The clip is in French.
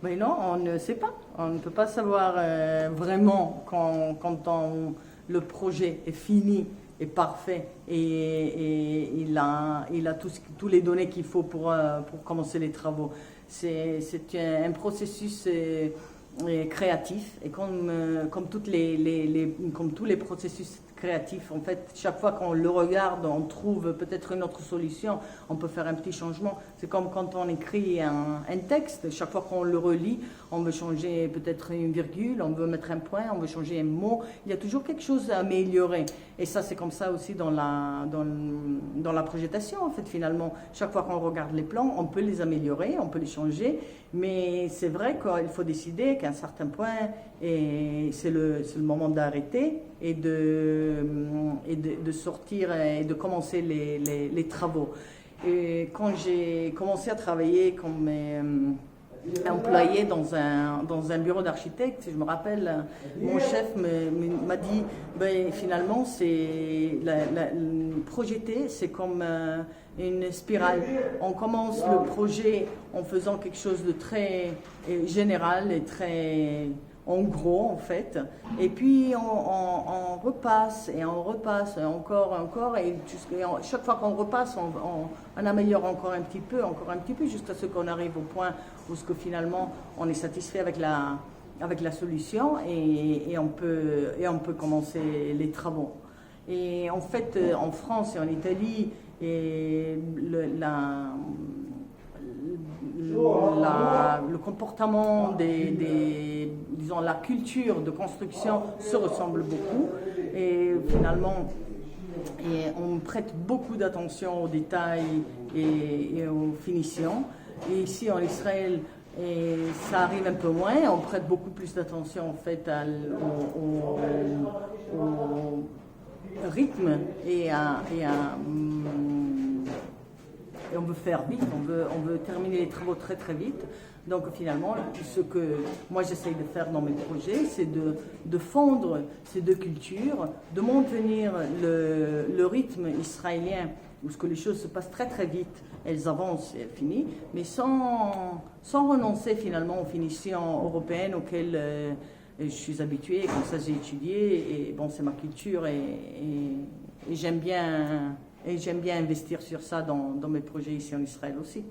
Mais non, on ne sait pas. On ne peut pas savoir vraiment le projet est fini, est parfait et il a tous les données qu'il faut pour commencer les travaux. C'est un processus créatif et comme comme tous les processus créatifs, en fait, chaque fois qu'on le regarde, on trouve peut-être une autre solution, on peut faire un petit changement. C'est comme quand on écrit un texte, chaque fois qu'on le relit, on veut changer peut-être une virgule, on veut mettre un point, on veut changer un mot. Il y a toujours quelque chose à améliorer. Et ça, c'est comme ça aussi dans la projetation, en fait, finalement. Chaque fois qu'on regarde les plans, on peut les améliorer, on peut les changer, mais c'est vrai qu'il faut décider qu'à un certain point, c'est le moment d'arrêter et de sortir et de commencer les travaux. Et quand j'ai commencé à travailler comme employé dans un bureau d'architecte, je me rappelle, mon chef m'a dit, ben, finalement, projeter, c'est comme une spirale. On commence le projet en faisant quelque chose de très général et très en gros, en fait, et puis on repasse et on repasse encore, et chaque fois qu'on repasse, on améliore encore un petit peu, jusqu'à ce qu'on arrive au point où finalement on est satisfait avec la solution et on peut commencer les travaux. Et en fait, en France et en Italie, le comportement disons, la culture de construction se ressemble beaucoup et finalement on prête beaucoup d'attention aux détails et aux finitions. Et ici en Israël, ça arrive un peu moins, on prête beaucoup plus d'attention en fait au rythme et on veut faire vite, on veut terminer les travaux très très vite. Donc finalement, ce que moi j'essaye de faire dans mes projets, c'est de fondre ces deux cultures, de maintenir le rythme israélien, où ce que les choses se passent très très vite, elles avancent et elles finissent, mais sans renoncer finalement aux finitions européennes auxquelles je suis habituée, comme ça j'ai étudié, et bon c'est ma culture et j'aime bien investir sur ça dans mes projets ici en Israël aussi.